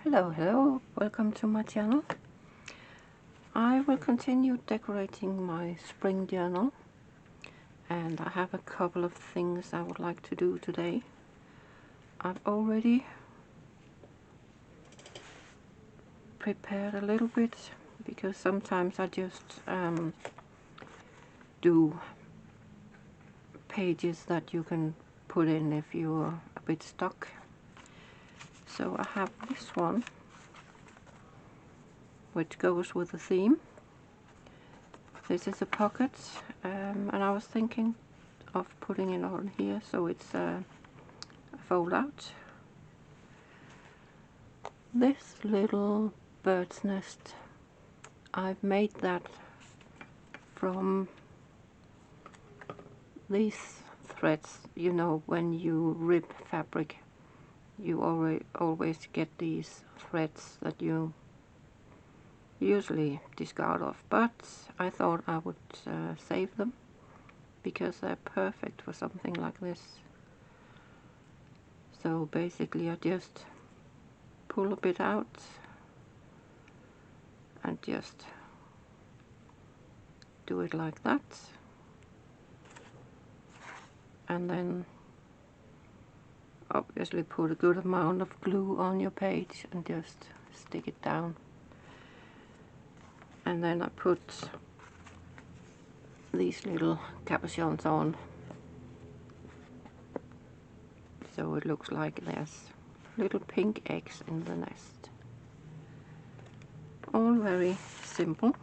Hello, welcome to my channel. I will continue decorating my spring journal, and I have a couple of things I would like to do today. I've already prepared a little bit because sometimes I just do pages that you can put in if you're a bit stuck. So I have this one which goes with the theme. This is a pocket, and I was thinking of putting it on here so it's a fold out. This little bird's nest, I've made that from these threads. You know, when you rip fabric, you always get these threads that you usually discard of, but I thought I would save them because they're perfect for something like this. So basically I just pull a bit out and just do it like that, and then obviously put a good amount of glue on your page and just stick it down. And then I put these little capuchons on, so it looks like there's little pink eggs in the nest. All very simple.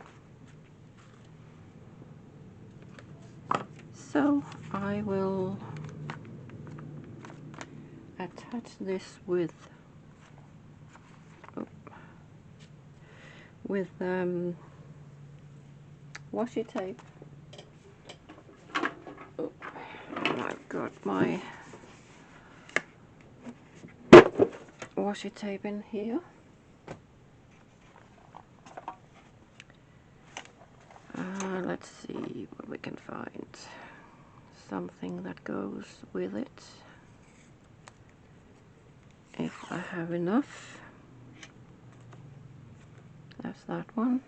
So I will attach this with washi tape. Oh, and I've got my washi tape in here. Let's see what we can find. Something that goes with it, if I have enough. There's that one.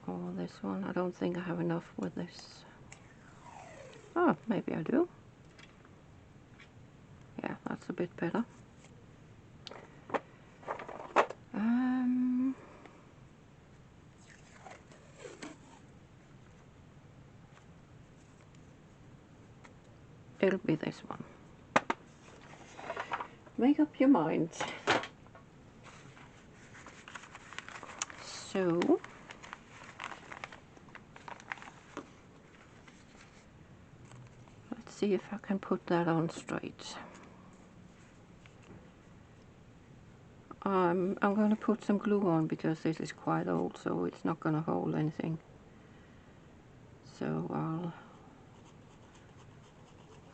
Or this one. I don't think I have enough with this. Oh, maybe I do. Yeah, that's a bit better. It'll be this one. Make up your mind. So let's see if I can put that on straight. I'm going to put some glue on because this is quite old, so it's not going to hold anything. So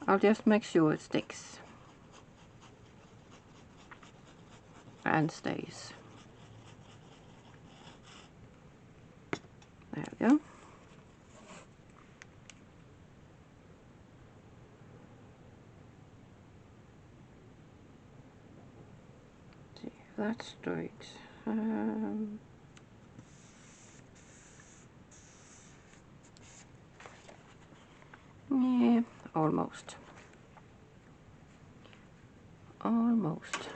I'll just make sure it sticks and stays. There we go. See if that's straight. Yeah, almost. Almost.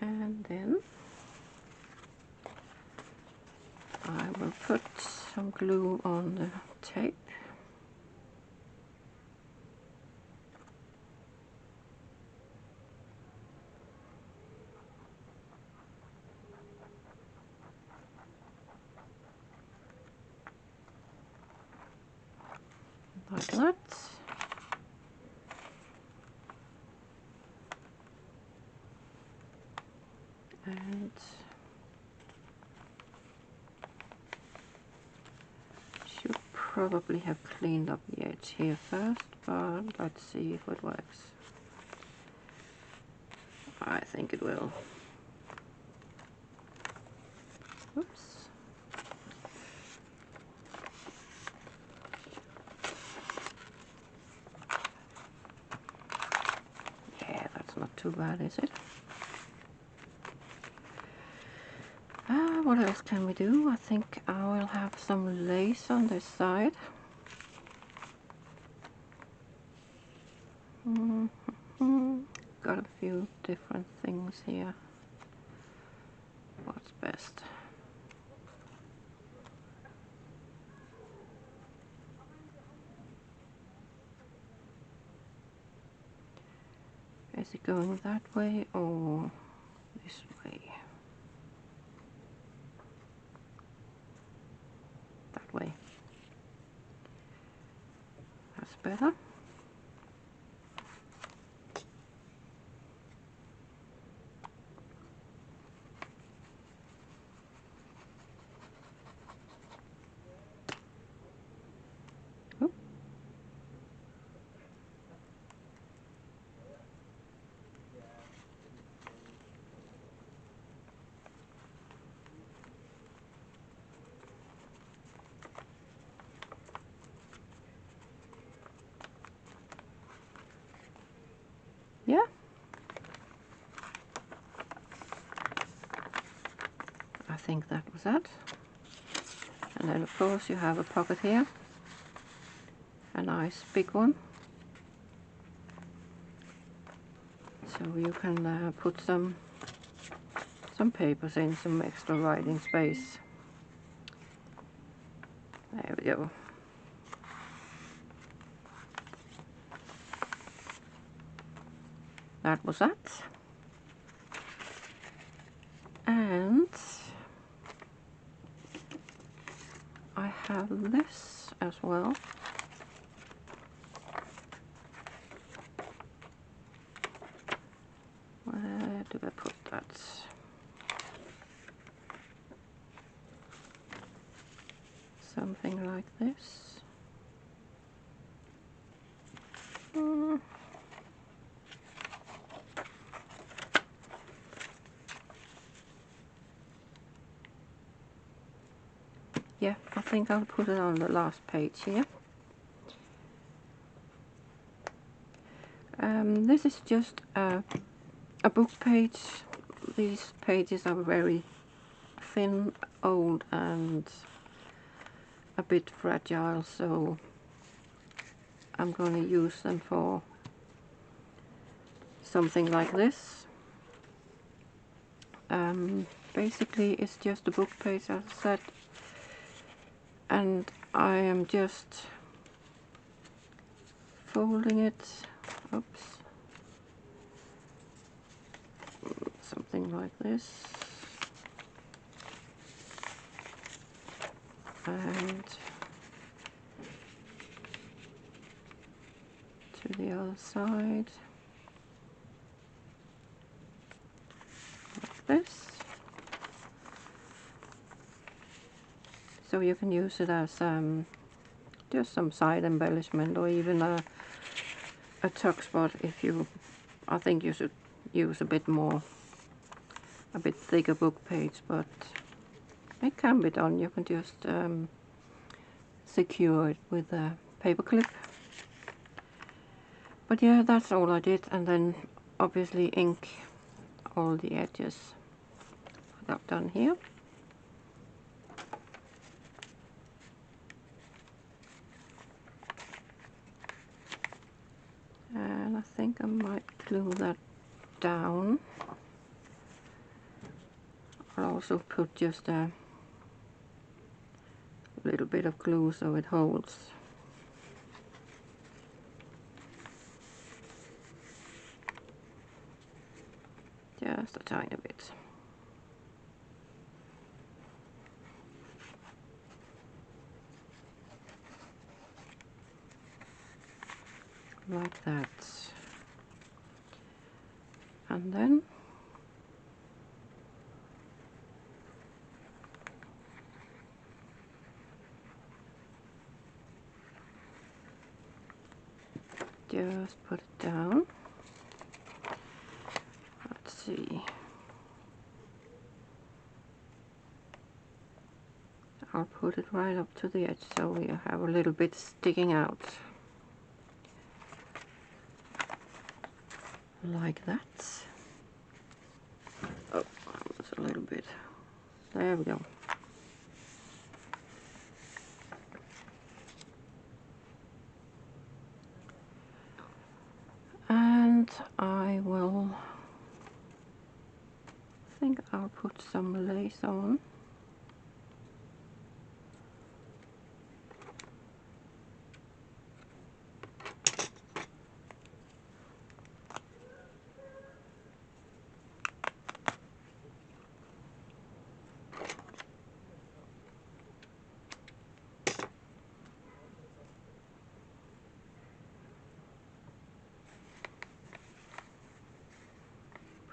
And then I will put some glue on the tape. Like that. And should probably have cleaned up the edge here first, but let's see if it works. I think it will. Oops. Yeah, that's not too bad, is it? What else can we do? I think I will have some lace on this side. Got a few different things here. What's best? Is it going that way or this way? That way. That's better. Oop. Yeah. I think that was that. And then of course you have a pocket here. A nice big one. So you can put some papers in, some extra writing space. There we go. That was that. And I have this as well. Where do I put that? Something like this. Yeah, I think I'll put it on the last page here. This is just a book page. These pages are very thin, old and a bit fragile, so I'm going to use them for something like this. Basically it's just a book page, as I said, and I am just folding it. Oops. Something like this. And to the other side. Like this. So you can use it as just some side embellishment, or even a tuck spot if you, I think you should use a bit thicker book page, but it can be done. You can just secure it with a paper clip. But yeah, that's all I did, and then obviously ink all the edges that I've done here. And I think I might glue that down. I'll also put just a little bit of glue so it holds. Just a tiny bit. Like that. And then just put it down. That's see. I'll put it right up to the edge so we have a little bit sticking out. Like that. Oh, that was a little bit. There we go. And I think I'll put some lace on.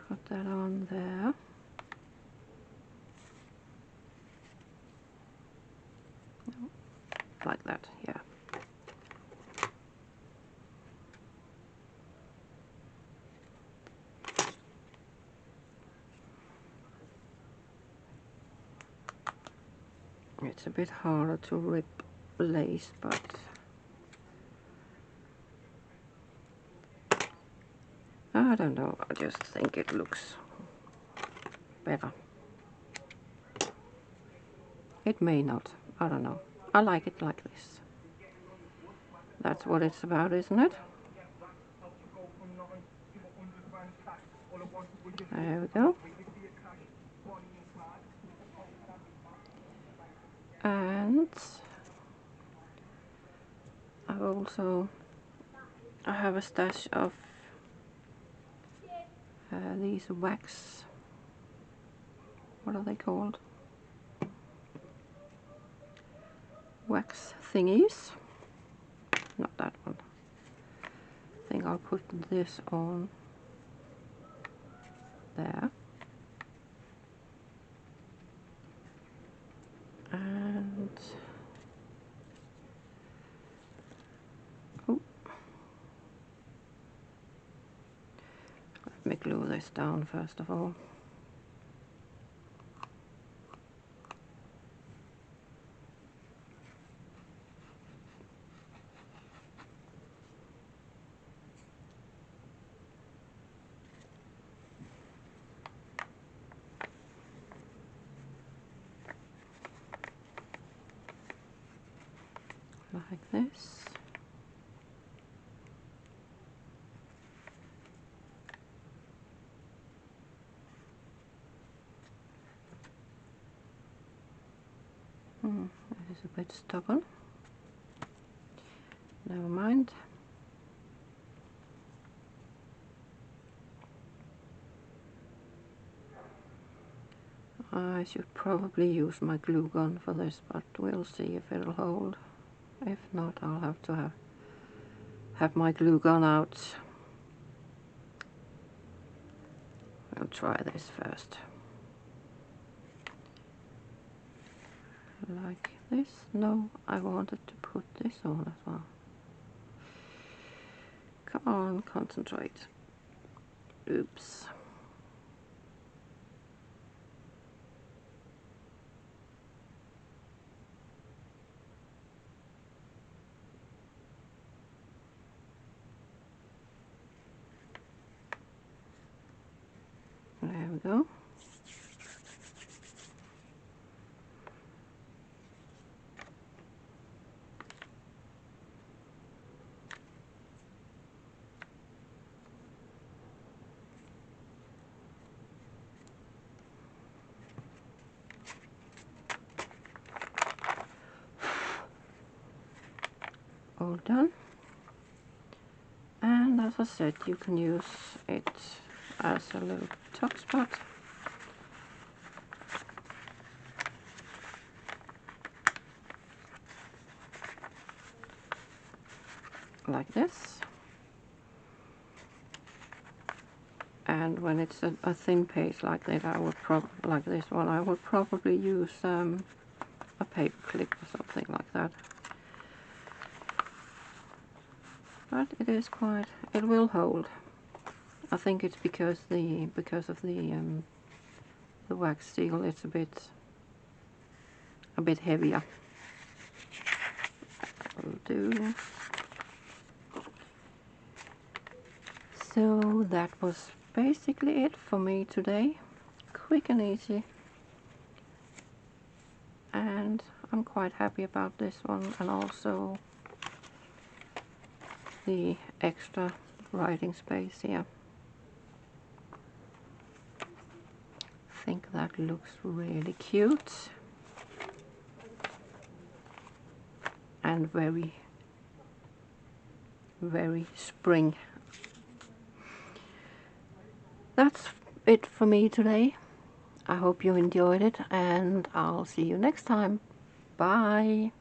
Put that on there. Like that, yeah. It's a bit harder to rip lace, but I don't know, I just think it looks better. It may not, I don't know. I like it like this. That's what it's about, isn't it? There we go. And I have a stash of these wax, what are they called? Wax thingies. Not that one. I think I'll put this on there. And oh, let me glue this down first of all. Like this. That is a bit stubborn. Never mind. I should probably use my glue gun for this, but we'll see if it'll hold. If not, I'll have to have my glue gun out. I'll try this first. Like this. No, I wanted to put this on as well. Come on, concentrate. Oops. There we go. All done. And as I said, you can use it as a little top spot. Like this. And when it's a thin paste like that, I would like this one, I would probably use a paper clip or something like that. But it is quite, it will hold. I think it's because of the wax steel. It's a bit heavier. Will do. So that was basically it for me today. Quick and easy. And I'm quite happy about this one, and also the extra writing space here. I think that looks really cute and very, very spring. That's it for me today. I hope you enjoyed it, and I'll see you next time. Bye!